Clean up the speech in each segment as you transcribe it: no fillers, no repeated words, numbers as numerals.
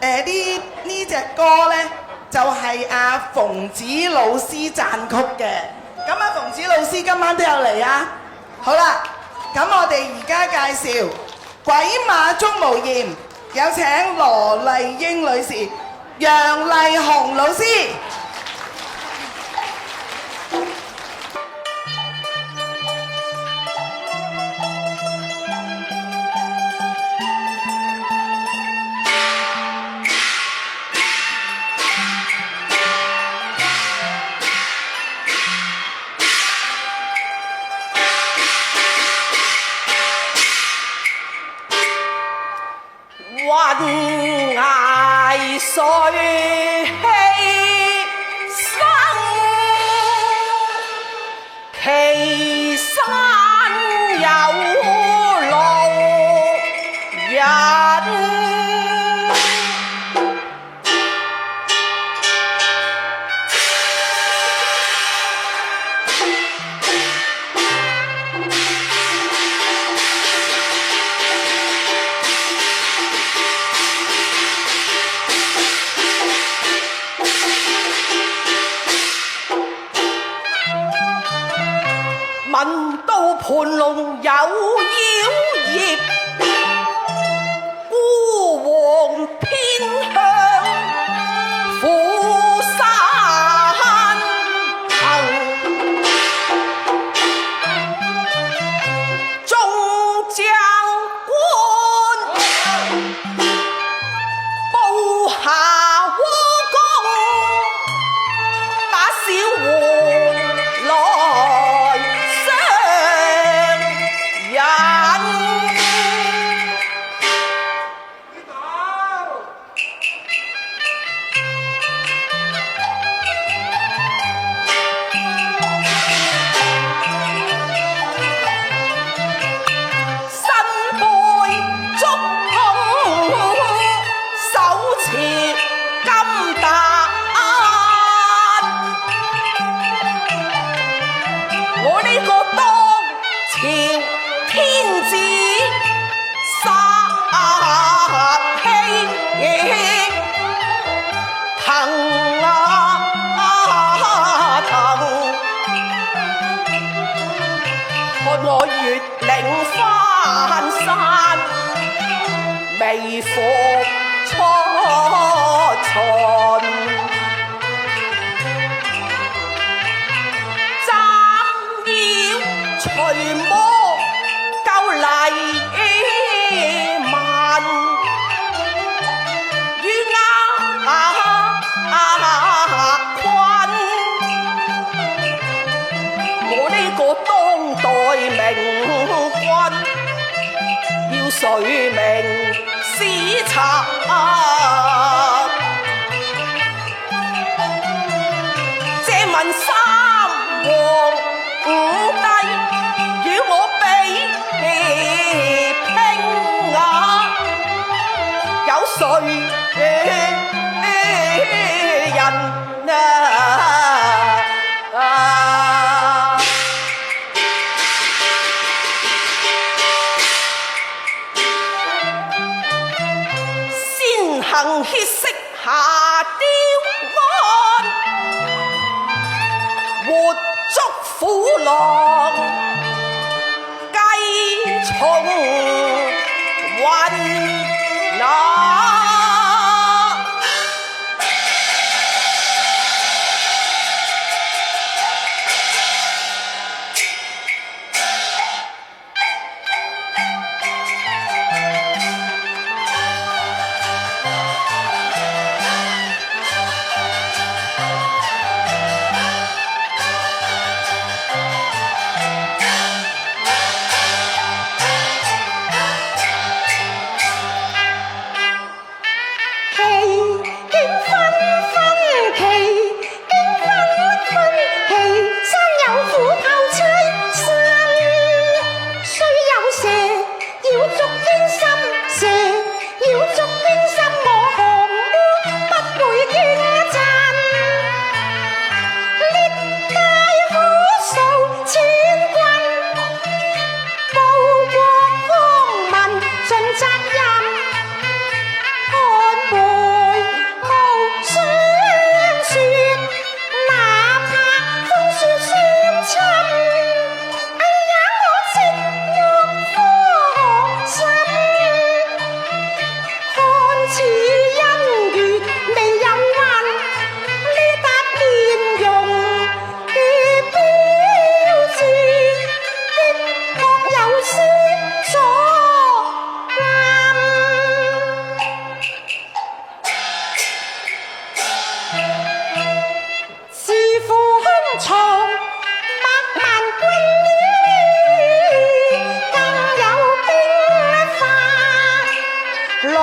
呢隻歌呢，就係阿馮子老師撰曲嘅。咁阿馮子老師今晚都有嚟啊！好啦，咁我哋而家介紹鬼馬鍾無艷，有請羅麗英女士、楊麗紅老師。雲崖水氣生，岐山有路人。聞到盤龍有妖孽，孤王偏向虎山行，眾將官布下烏江，打小王來我月嶺翻山，微服初巡，斬妖除魔救黎民，與困我呢個當代明君，要誰明史冊？借問三皇五帝，與我比拼啊！有誰人行血色下雕鞍，活捉虎狼計從雲那。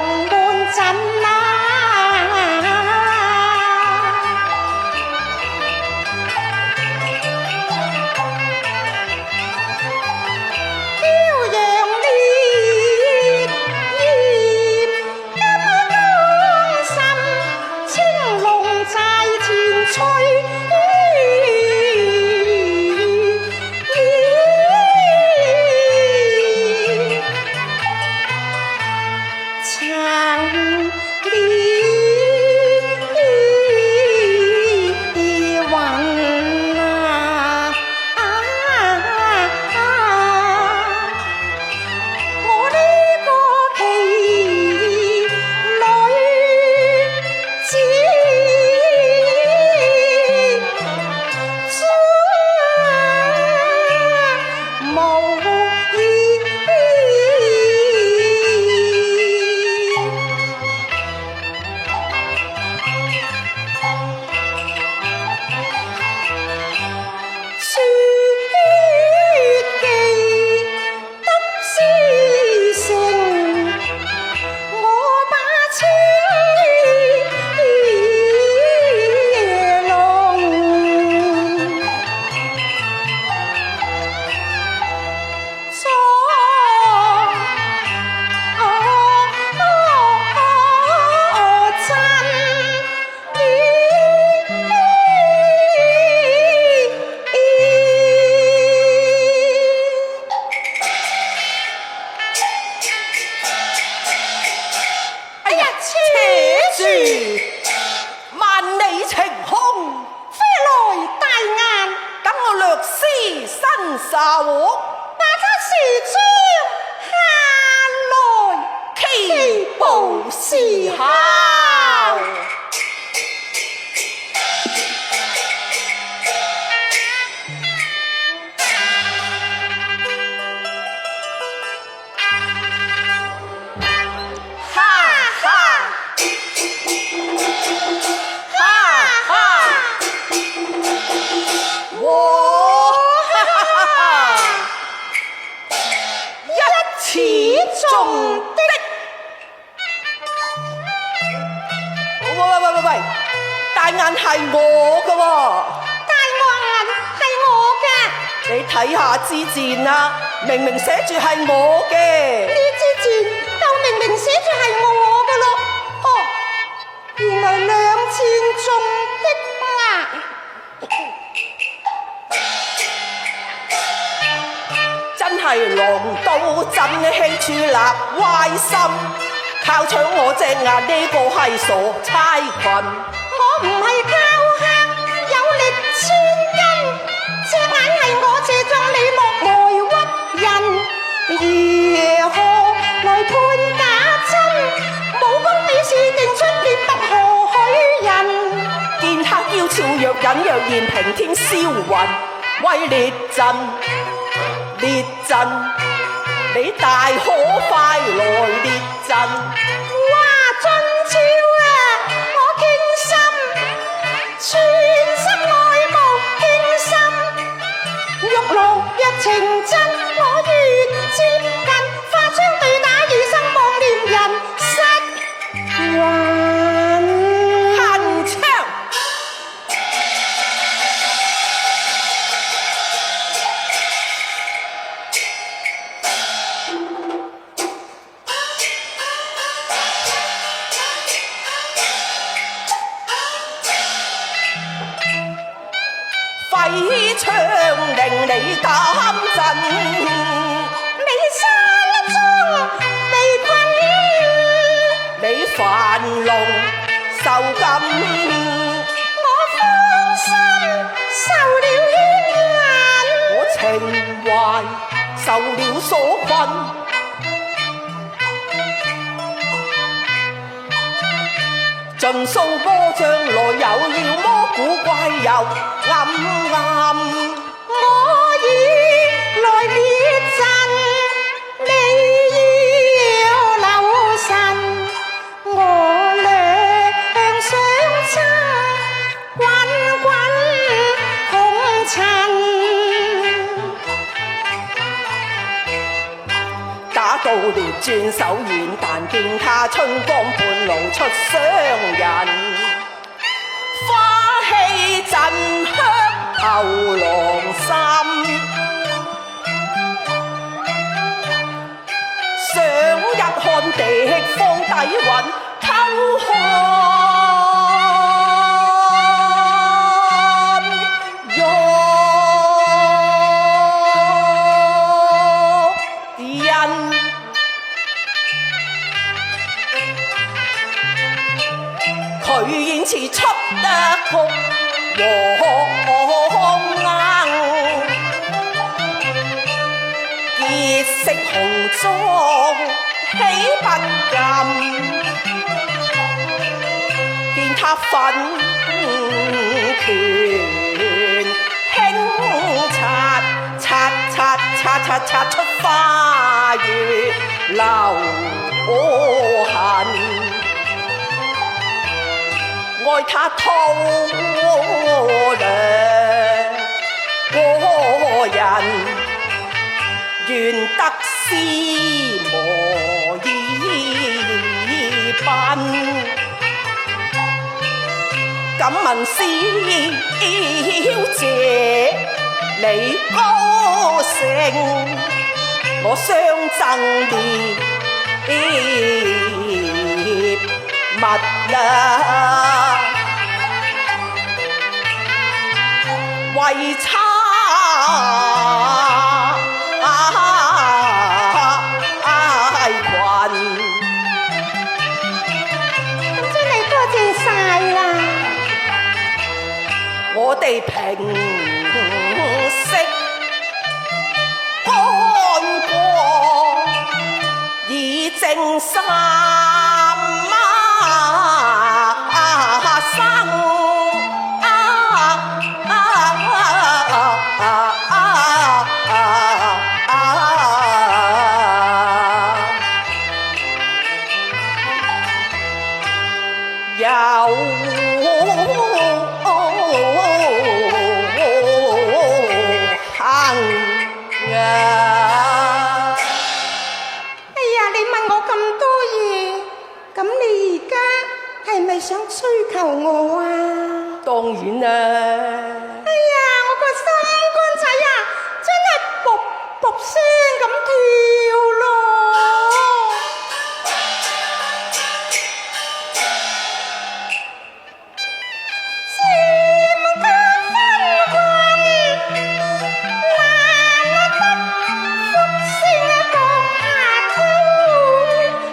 門陣啊！大雁係我㗎喎，大雁係我嘅。你睇下支箭啦，明明寫住係我嘅。呢支箭就明明寫住係我㗎咯。哦，原來2000中的啊！真係龍刀真氣處立歪心，靠搶我隻眼呢個係傻差群。我唔係靠客，有力千斤，隻眼係我借咗你莫來屈人，如何來判假真？武功比試定出列不可許人。見他嬌俏若隱若現，平天霄雲，威列陣列陣，你大可快來列陣。哇！俊俏啊，我傾心，全心愛慕傾心，玉露若情真，我越接近，花槍對打以生望念人，失魂鏗鏘。揮槍令你膽震，你山中被困，你煩惱受禁，我芳心受了牽引，我情懷受了所困。盡數魔將來有妖魔古怪又暗暗，我已來列陣，你要留神，我倆相爭，滾滾紅塵。打到了轉手遠，但見他春光半露出雙人，花氣震香後郎心。上一看地方底蘊，偷看佢演似出得曲黃鶯，結色紅妝起不禁，見他粉拳輕擦出花月流痕。愛他偷掠過人，願得絲磨衣品。敢問小姐你高盛，我相贈獵物啦，為差裙。咁真係多謝晒啦！我哋平息乾過，以正心。想追求我啊？當然啦！哎呀，我個心肝仔啊，真係卜卜聲咁跳咯！漸間昏君，難得福星降下推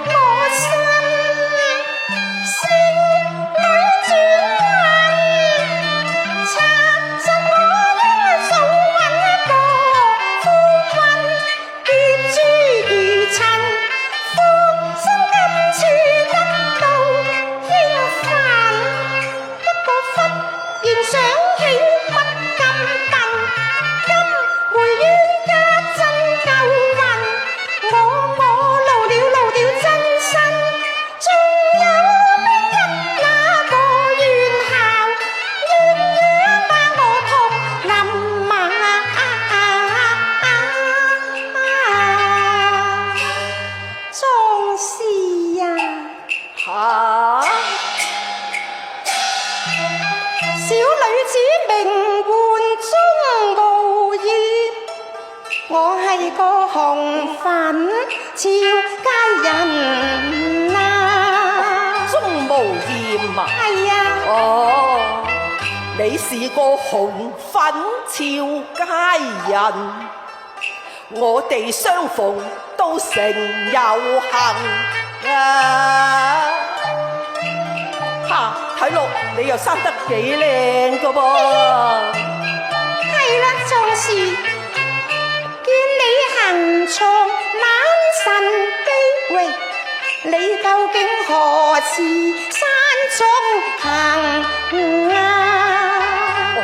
我心。我係個紅粉俏佳人啊！鍾無艷啊！係啊！哦，你是個紅粉俏佳人，我哋相逢都成有幸啊！嚇，睇落你又生得幾靚㗎噃！係啦，壯士。行藏懶神機，喂，你究竟何時山中行啊？哦，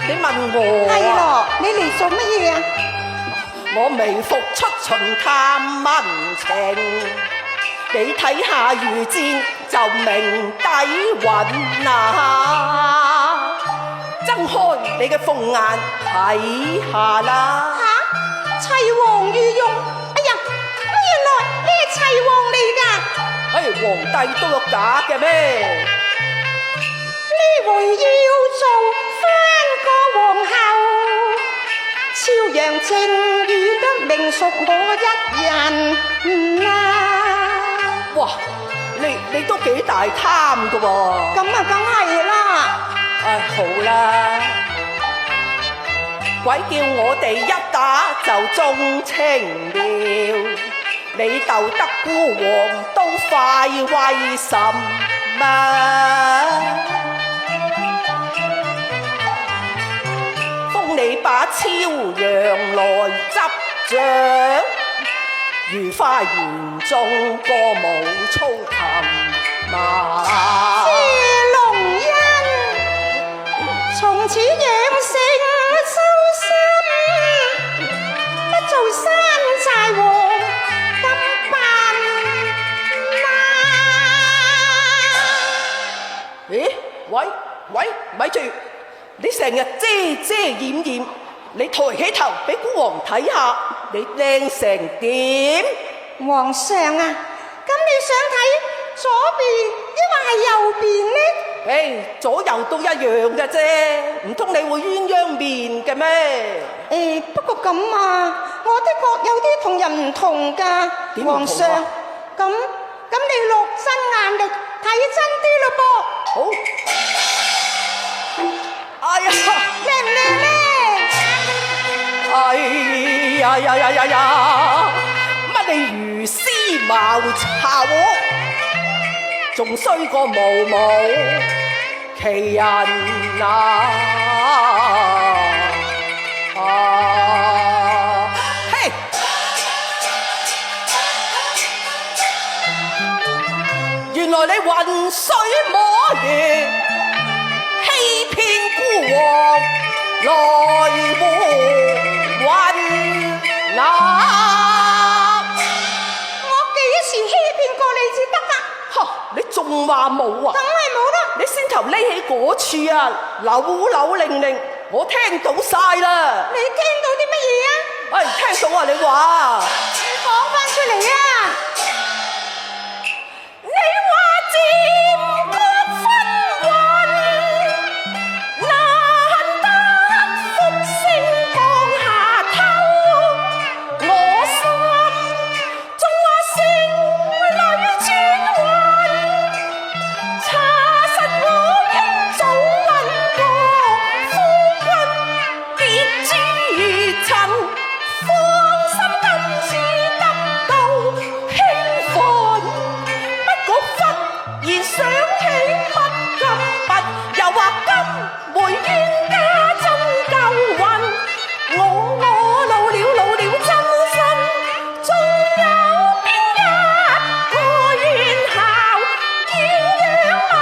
你問我啊？係咯，你嚟做乜嘢啊？我微服出巡探民情，你睇下如箭就明底蘊啊！睜開你嘅鳳眼睇下啦！齊王御用，哎呀，乜原來你係齊皇帝都有假嘅咩？呢回要做翻個皇后，朝陽正與得命屬我一人啊！哇，你都幾大貪噶喎！咁啊，梗係啦！唉，好啦，鬼叫我哋一打就鍾情了，你鬥得孤王都快為什麼？封你把朝陽來執掌，如花園中歌舞操琴嘛。謝龍恩，從此養成修心，不做山寨王咁笨啦。咦？喂，咪住！你成日遮遮掩掩，你抬起頭俾孤王睇下，你靚成點？皇上啊，咁你想睇左邊抑或係右邊呢？唉，左右都一樣嘅啫，唔通你會鴛鴦面嘅咩？不過咁啊，我的確有啲同人唔同㗎。點唔同啊？皇上，咁你落真眼力睇真啲咯噃。好。哎呀，靚唔靚呢？哎呀，乜你如絲茅草，仲衰過毛毛奇人啊！嘿，原來你渾水摸魚，欺騙孤王來胡混啊！我幾時欺騙過你至得㗎？嚇！你仲話冇啊？梗係冇啦！你先頭匿喺嗰處啊，扭扭擰擰，我聽到晒啦！你聽到啲乜嘢啊？哎，聽到啊！你話你講翻出嚟啊！你話漸覺紛紜，難得福星降下頭，我心仲話勝裏轉運，查實我傾早問過夫君別諸塵，放心今次得到興奮，不過忽然想起不禁拔，又話今回冤家中夠運，我老了真身，仲有邊一個冤孝鴛鴦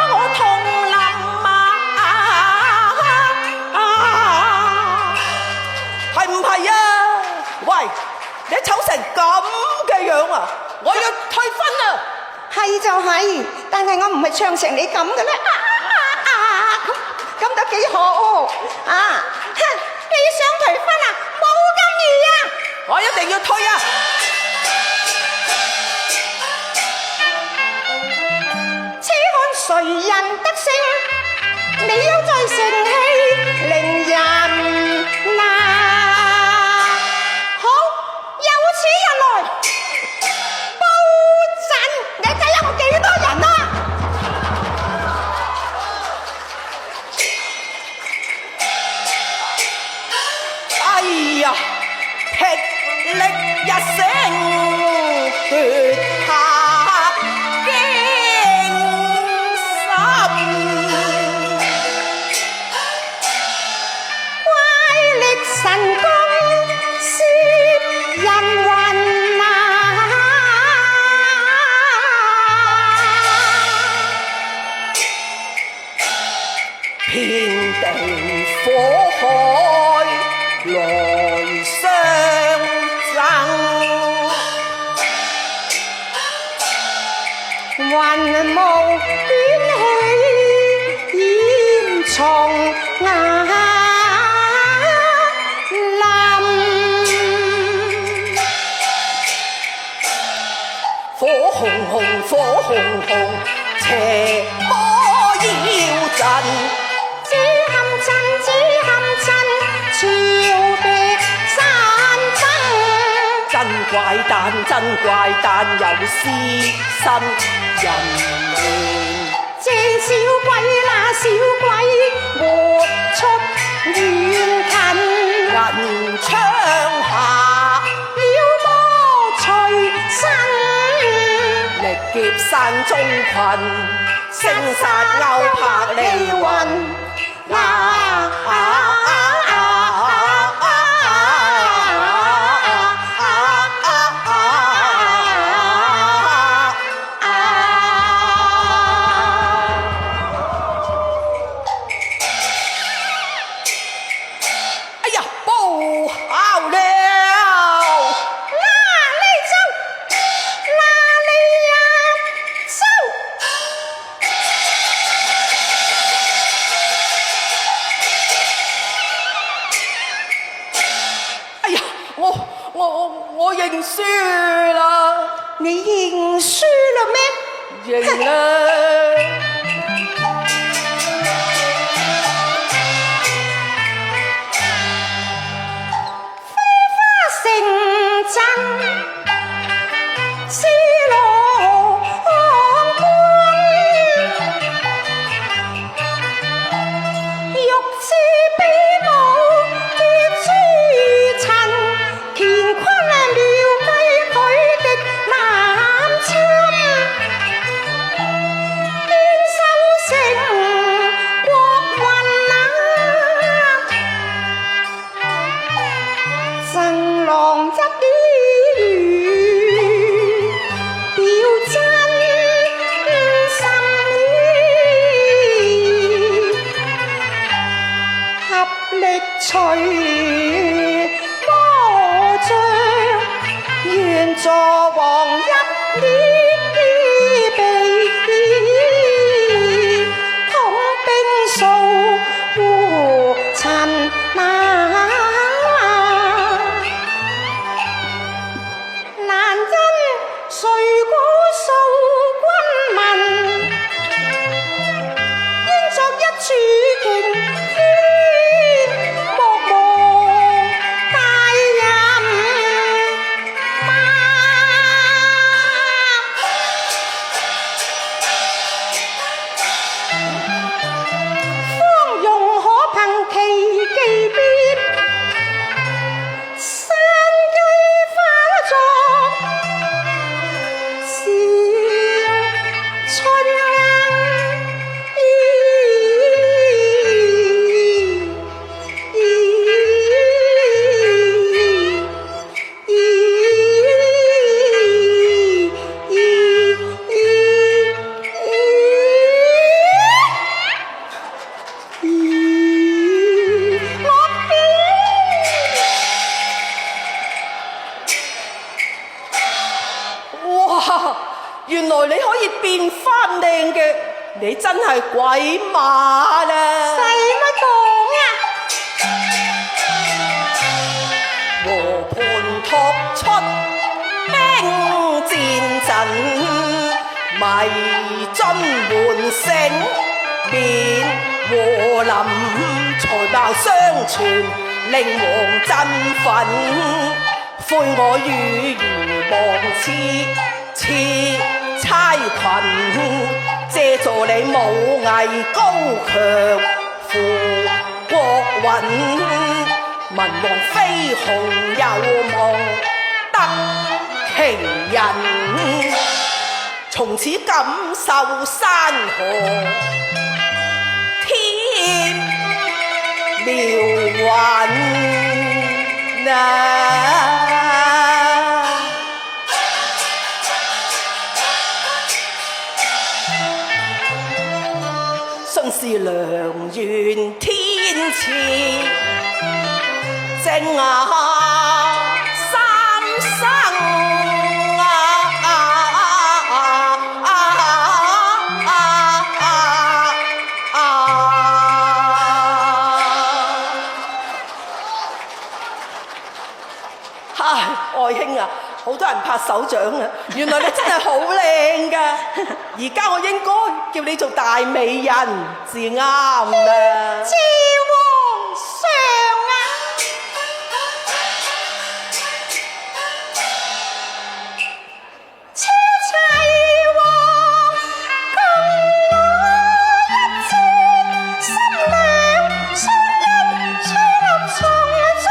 我同林啊？係唔係啊？喂，你醜成咁嘅樣啊！我要退婚啊！係就係，但係我唔係唱成你咁嘅咧。咁都幾好啊！你想退婚啊？冇咁易啊！我一定要退啊！且看誰人得勝，你休再乘氣凌人啊！好，有此人來，布陣，你睇下我幾多人啊！哎呀，霹靂一聲奪下驚心，怪力神功攝人魂啊！遍地火海來相爭，雲霧捲起煙叢林，火紅紅，火紅邪魔妖陣。只陷陣，只陷陣，朝敵山爭。真怪誕，真怪誕，有屍身人面。這小鬼那小鬼，活出冤近。銀槍下，妖魔隨身。力劫山中群，聲殺勾拍離魂。哎呀，報考了！我認輸啦！你認輸啦咩？認啦！飛花成陣，絲羅冠，玉枝比武結珠塵。乾坤妙計佢的南侵，邊收成國運啊！贈郎一啲表真心意，合力隨願助王一呢備，統兵掃胡塵那。難因誰鼓掃軍民，應作一柱擎天，莫忘大任。原來你可以變翻靚嘅，你真係鬼馬啦！使乜講啊？和盤托出兵戰陣，迷津喚醒，變和林才貌相傳，令王振奮。悔我與如忘痴差群，借助你武藝高強，扶國運，文王飛鴻有望得其人，從此感受山河天妙韻啊！信是良緣天賜，正三生愛卿啊，好多人拍手掌啊！原來你真係好靚㗎，而家我應該叫你做大美人至啱啦。謝皇上啊！車齊王共我一次，心兩相印，出入從中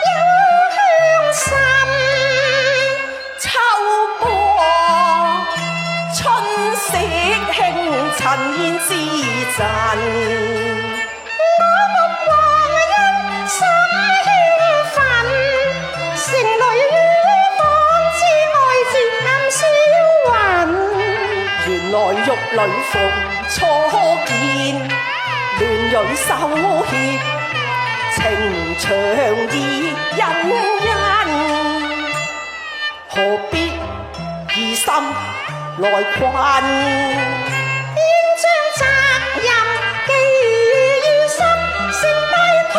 有鄉心。秋波春色興，塵煙之陣。我目光因心興奮，城內於方知愛漸消魂。原來玉女逢初見，亂蕊羞怯，情長意欣欣，何必以心來困？應將責任寄於心，成敗痛，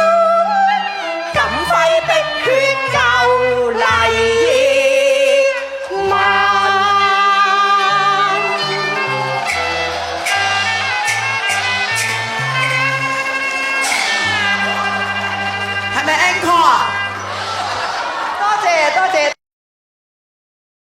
敢揮碧血救麗文。係咪 encore 啊？